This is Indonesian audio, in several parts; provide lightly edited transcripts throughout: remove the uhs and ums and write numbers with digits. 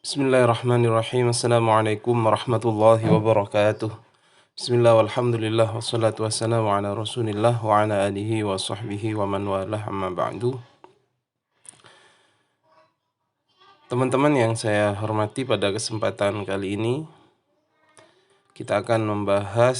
Bismillahirrahmanirrahim. Assalamualaikum warahmatullahi wabarakatuh. Bismillah walhamdulillah wassalatu wassalamu ala rasulillah wa ala alihi wa sahbihi wa man walah amma ba'du. Teman-teman yang saya hormati, pada kesempatan kali ini kita akan membahas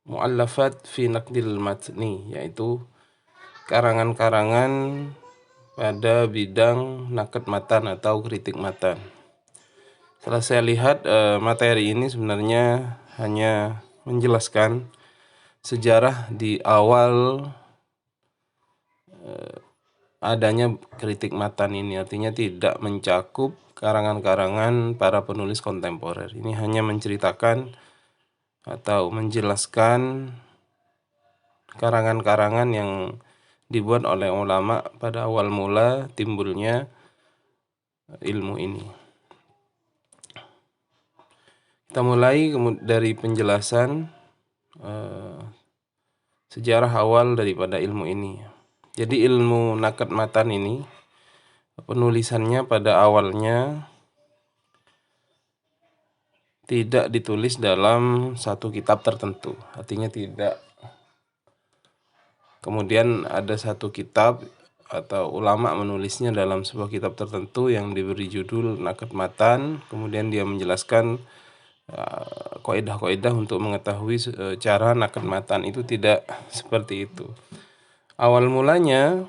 mu'allafat fi naqdil matni, yaitu karangan-karangan pada bidang naqd matan atau kritik matan. Setelah saya lihat, materi ini sebenarnya hanya menjelaskan sejarah di awal adanya kritik matan ini, artinya tidak mencakup karangan-karangan para penulis kontemporer. Ini hanya menceritakan atau menjelaskan karangan-karangan yang dibuat oleh ulama pada awal mula timbulnya ilmu ini. Kita mulai dari penjelasan sejarah awal daripada ilmu ini. Jadi ilmu naqd matan ini penulisannya pada awalnya tidak ditulis dalam satu kitab tertentu, artinya tidak. Kemudian ada satu kitab atau ulama menulisnya dalam sebuah kitab tertentu yang diberi judul naqd matan, kemudian dia menjelaskan kaidah-kaidah untuk mengetahui cara naqd matan. Itu tidak seperti itu. Awal mulanya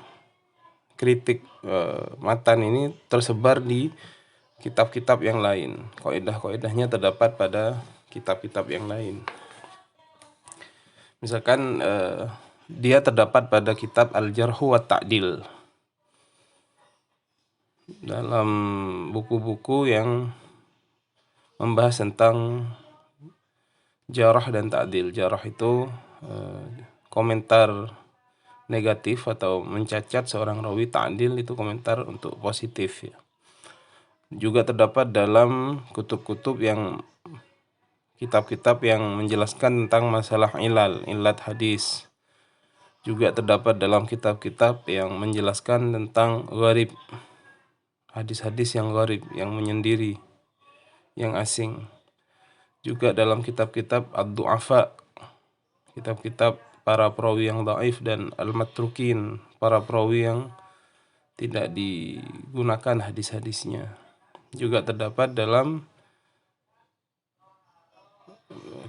kritik matan ini tersebar di kitab-kitab yang lain. Kaidah-kaidahnya terdapat pada kitab-kitab yang lain. Misalkan dia terdapat pada kitab Al-Jarh wa Ta'dil, dalam buku-buku yang membahas tentang jarah dan ta'dil. Jarah itu komentar negatif atau mencacat seorang rawi, ta'dil itu komentar untuk positif ya. Juga terdapat dalam kutub-kutub yang kitab-kitab yang menjelaskan tentang masalah ilat hadis. Juga terdapat dalam kitab-kitab yang menjelaskan tentang gharib, hadis-hadis yang gharib, yang menyendiri, yang asing. Juga dalam kitab-kitab ad-du'afa, kitab-kitab para perawi yang dhaif, dan al-matrukin, para perawi yang tidak digunakan hadis-hadisnya. Juga terdapat dalam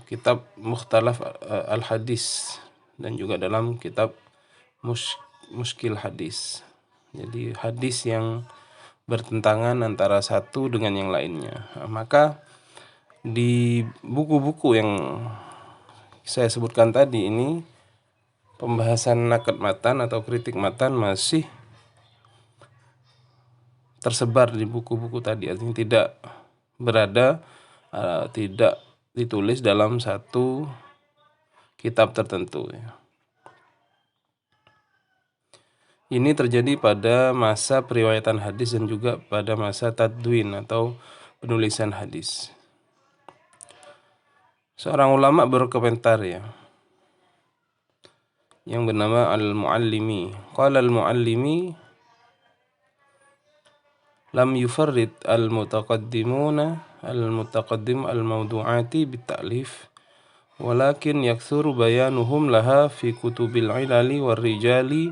kitab mukhtalaf al-hadis, dan juga dalam kitab muskil hadis. Jadi hadis yang bertentangan antara satu dengan yang lainnya. Maka di buku-buku yang saya sebutkan tadi ini, pembahasan naqd matan atau kritik matan masih tersebar di buku-buku tadi, artinya tidak berada, tidak ditulis dalam satu kitab tertentu ya. Ini terjadi pada masa periwayatan hadis dan juga pada masa tadwin atau penulisan hadis. Seorang ulama berkomentar ya, yang bernama Al-Muallimi. Qala Al-Muallimi, lam yufarrid al-mutaqaddim al-mawdu'ati bit-ta'lif, walakin yakthuru bayanuhum laha fi kutubil ilali war rijali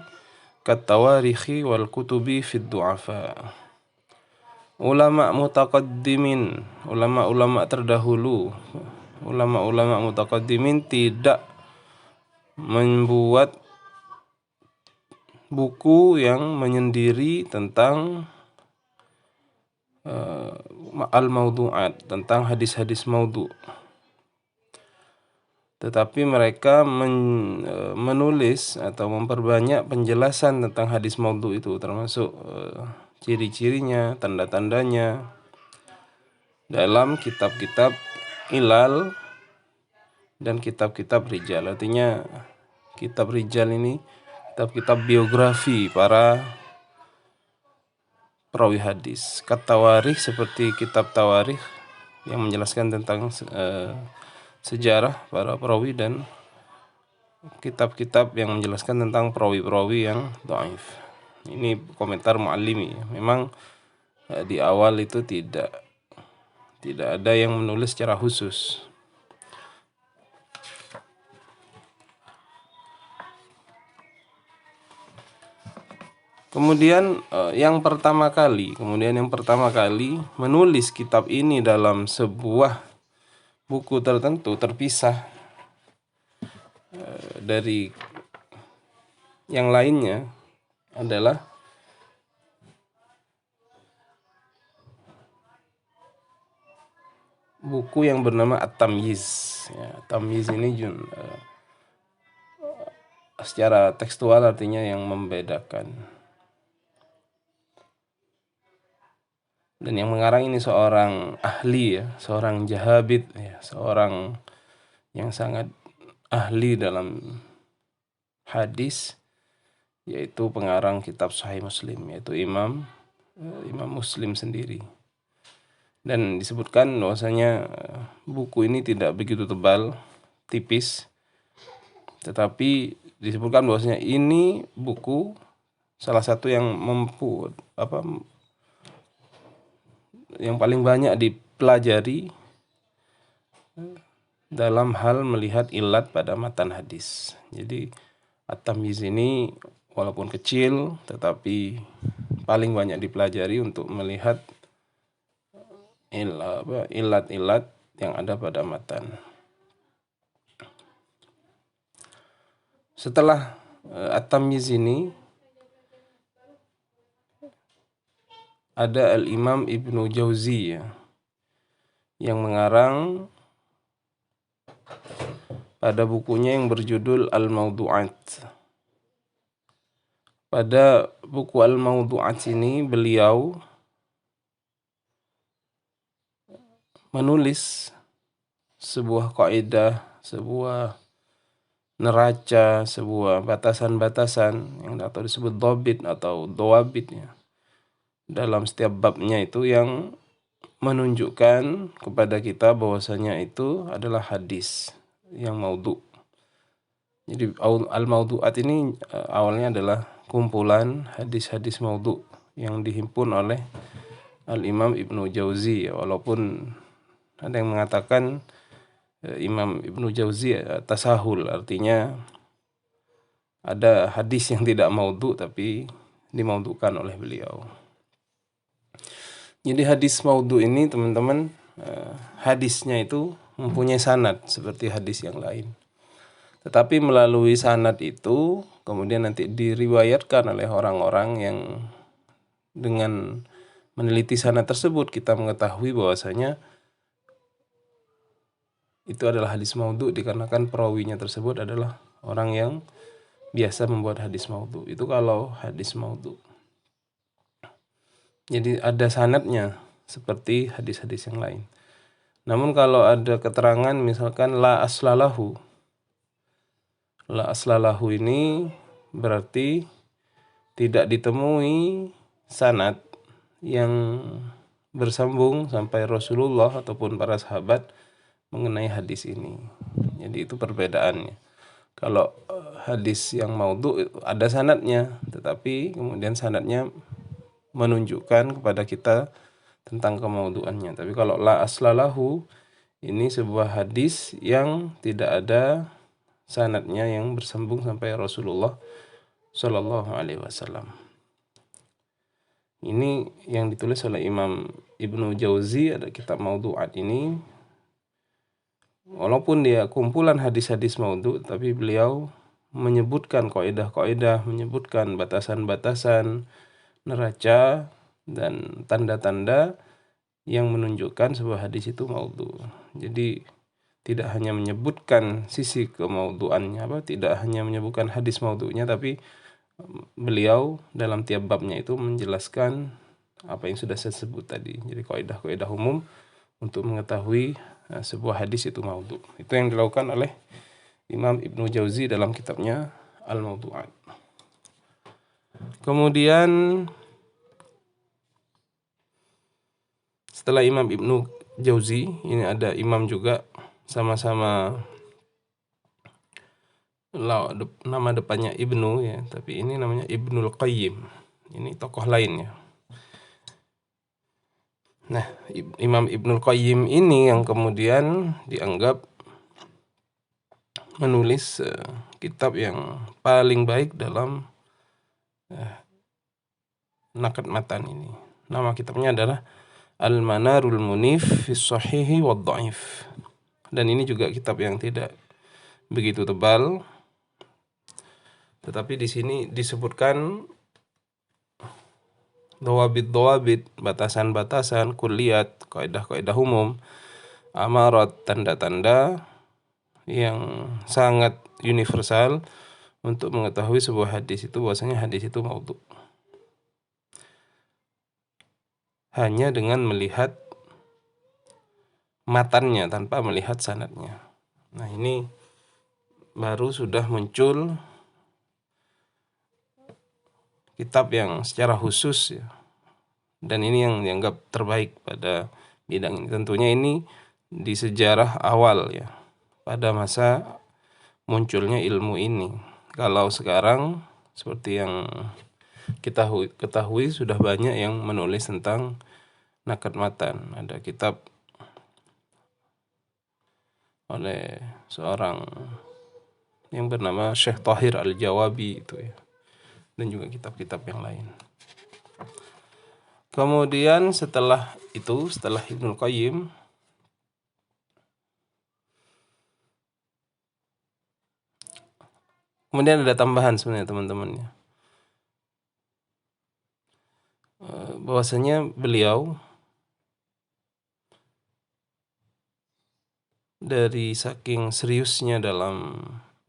kat-tawarikhi wal kutubi fid du'afa. Ulama mutaqaddimin, ulama-ulama terdahulu, ulama-ulama mutaqaddimin tidak membuat buku yang menyendiri tentang al-mawdu'at, tentang hadis-hadis maudhu'. Tetapi mereka menulis atau memperbanyak penjelasan tentang hadis maudhu' itu, termasuk ciri-cirinya, tanda-tandanya, dalam kitab-kitab ilal dan kitab-kitab rijal. Artinya kitab rijal ini kitab-kitab biografi para perawi hadis. Kat-tawarikh, seperti kitab tawarikh yang menjelaskan tentang sejarah para perawi, dan kitab-kitab yang menjelaskan tentang perawi-perawi yang dhaif. Ini komentar Muallimi. Memang di awal itu tidak ada yang menulis secara khusus. Kemudian yang pertama kali menulis kitab ini dalam sebuah buku tertentu terpisah dari yang lainnya adalah buku yang bernama At-Tamyiz. Ya, Tamyiz ini secara tekstual artinya yang membedakan. Dan yang mengarang ini seorang ahli ya, seorang jahabid ya, seorang yang sangat ahli dalam hadis, yaitu pengarang kitab Sahih Muslim, yaitu Imam Muslim sendiri. Dan disebutkan bahwasanya buku ini tidak begitu tebal, tipis, tetapi disebutkan bahwasanya ini buku salah satu yang yang paling banyak dipelajari dalam hal melihat ilat pada matan hadis. Jadi At-Tamyiz ini walaupun kecil tetapi paling banyak dipelajari untuk melihat ilat-ilat yang ada pada matan. Setelah At-Tamyiz ini ada Al-Imam Ibnu Jauzi ya, yang mengarang pada bukunya yang berjudul Al-Mawdu'at. Pada buku Al-Mawdu'at ini beliau menulis sebuah kaidah, sebuah neraca, sebuah batasan-batasan yang atau disebut dhabit atau dawabit ya, dalam setiap babnya itu yang menunjukkan kepada kita bahwasanya itu adalah hadis yang maudhu. Jadi al-maudhu'at ini awalnya adalah kumpulan hadis-hadis maudhu yang dihimpun oleh Al-Imam Ibnu Jauzi ya, walaupun ada yang mengatakan Imam Ibnu Jauzi tasahul, artinya ada hadis yang tidak maudhu tapi dimaudhukan oleh beliau. Jadi hadis maudhu ini teman-teman, hadisnya itu mempunyai sanad seperti hadis yang lain. Tetapi melalui sanad itu kemudian nanti diriwayatkan oleh orang-orang yang dengan meneliti sanad tersebut kita mengetahui bahwasanya itu adalah hadis maudhu dikarenakan perawinya tersebut adalah orang yang biasa membuat hadis maudhu. Itu kalau hadis maudhu. Jadi ada sanadnya seperti hadis-hadis yang lain. Namun kalau ada keterangan misalkan la aslalahu. La aslalahu ini berarti tidak ditemui sanad yang bersambung sampai Rasulullah ataupun para sahabat mengenai hadis ini. Jadi itu perbedaannya. Kalau hadis yang maudhu ada sanadnya, tetapi kemudian sanadnya menunjukkan kepada kita tentang kemaudhu'annya. Tapi kalau la aslalahu ini sebuah hadis yang tidak ada sanadnya yang bersambung sampai Rasulullah Shallallahu Alaihi Wasallam. Ini yang ditulis oleh Imam Ibnu Jauzi, ada kitab Maudhu'at ini. Walaupun dia kumpulan hadis-hadis maudhu, tapi beliau menyebutkan kaidah-kaidah, menyebutkan batasan-batasan, neraca dan tanda-tanda yang menunjukkan sebuah hadis itu maudhu. Jadi tidak hanya menyebutkan sisi kemaudhuannya, tidak hanya menyebutkan hadis maudhunya, tapi beliau dalam tiap babnya itu menjelaskan apa yang sudah saya sebut tadi. Jadi kaidah-kaidah umum untuk mengetahui sebuah hadis itu maudhu. Itu yang dilakukan oleh Imam Ibnu Jauzi dalam kitabnya Al-Mawdu'at. Kemudian setelah Imam Ibnu Jauzi, ini ada imam juga, sama-sama nama depannya Ibnu ya, tapi ini namanya Ibnul Qayyim. Ini tokoh lainnya. Nah, Imam Ibnul Qayyim ini yang kemudian dianggap menulis kitab yang paling baik dalam Naqd Matan ini. Nama kitabnya adalah Al-Manarul Munif fi Shahihi wad Dha'if. Dan ini juga kitab yang tidak begitu tebal, tetapi di sini disebutkan dawabit, batasan-batasan, kulliyat, kaidah-kaidah umum, amarat, tanda-tanda yang sangat universal untuk mengetahui sebuah hadis itu bahwasanya hadis itu maudhu. Hanya dengan melihat matannya tanpa melihat sanadnya. Nah, ini baru sudah muncul kitab yang secara khusus ya. Dan ini yang dianggap terbaik pada bidang ini. Tentunya ini di sejarah awal ya, pada masa munculnya ilmu ini. Kalau sekarang seperti yang kita ketahui sudah banyak yang menulis tentang Naqd Matan. Ada kitab oleh seorang yang bernama Syekh Tahir Al-Jawabi itu ya. Dan juga kitab-kitab yang lain. Kemudian setelah Ibnul Qayyim, kemudian ada tambahan sebenarnya teman-temannya. Bahwasanya beliau dari saking seriusnya dalam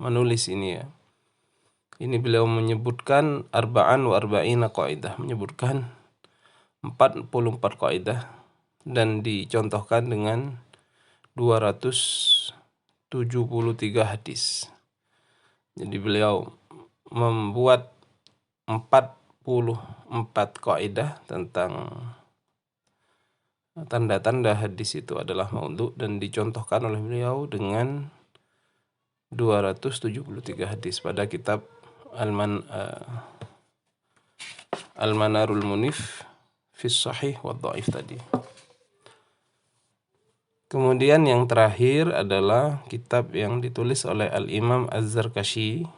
menulis ini ya. Ini beliau menyebutkan arba'an wa arba'ina qaidah, menyebutkan 44 kaidah dan dicontohkan dengan 273 hadis. Jadi beliau membuat 44 kaidah tentang tanda-tanda hadis itu adalah maudhu dan dicontohkan oleh beliau dengan 273 hadis pada kitab Al-Manarul Munif fi Shahih wad Dha'if tadi. Kemudian yang terakhir adalah kitab yang ditulis oleh Al-Imam Az-Zarkashi,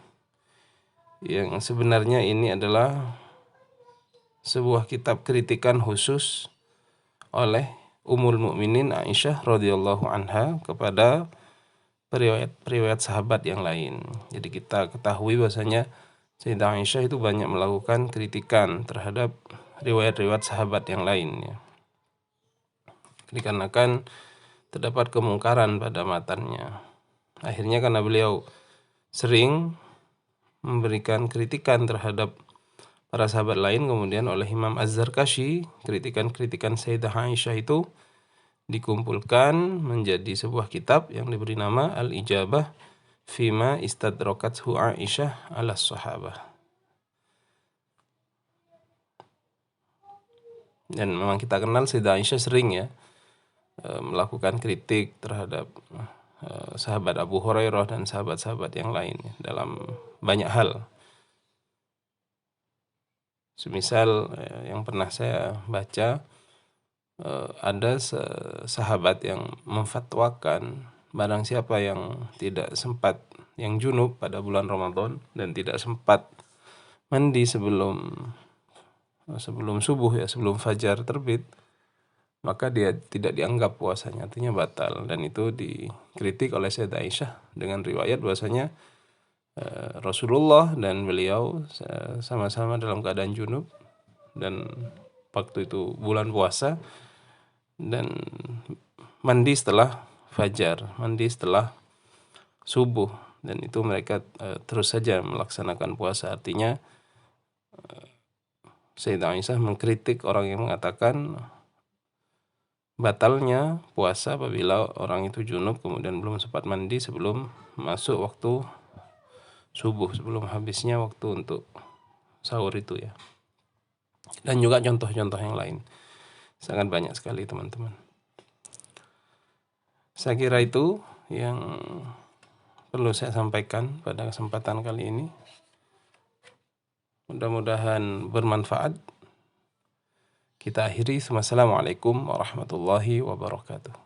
yang sebenarnya ini adalah sebuah kitab kritikan khusus oleh Ummul Mukminin Aisyah radhiyallahu anha kepada periwayat sahabat yang lain. Jadi kita ketahui bahwasanya Sayyidah Aisyah itu banyak melakukan kritikan terhadap riwayat-riwayat sahabat yang lainnya. Dikarenakan terdapat kemungkaran pada matannya. Akhirnya karena beliau sering memberikan kritikan terhadap para sahabat lain, kemudian oleh Imam Az-Zarkashi, kritikan-kritikan Sayyidah Aisyah itu dikumpulkan menjadi sebuah kitab yang diberi nama Al-Ijabah Fima Istadrakathu Aisyah ala Sahabah. Dan memang kita kenal Sayyidah Aisyah sering ya melakukan kritik terhadap sahabat Abu Hurairah dan sahabat-sahabat yang lain ya, dalam banyak hal. Semisal yang pernah saya baca, ada sahabat yang memfatwakan barang siapa yang tidak sempat, yang junub pada bulan Ramadan dan tidak sempat mandi sebelum subuh ya, sebelum fajar terbit, maka dia tidak dianggap puasanya, artinya batal. Dan itu dikritik oleh Sayyidah Aisyah dengan riwayat bahwasanya Rasulullah dan beliau sama-sama dalam keadaan junub dan waktu itu bulan puasa, dan mandi setelah fajar, mandi setelah subuh, dan itu mereka terus saja melaksanakan puasa. Artinya Sayyidah Aisyah mengkritik orang yang mengatakan batalnya puasa apabila orang itu junub kemudian belum sempat mandi sebelum masuk waktu subuh, sebelum habisnya waktu untuk sahur itu ya. Dan juga contoh-contoh yang lain sangat banyak sekali teman-teman. Saya kira itu yang perlu saya sampaikan pada kesempatan kali ini. Mudah-mudahan bermanfaat. Kita akhiri. Wassalamualaikum warahmatullahi wabarakatuh.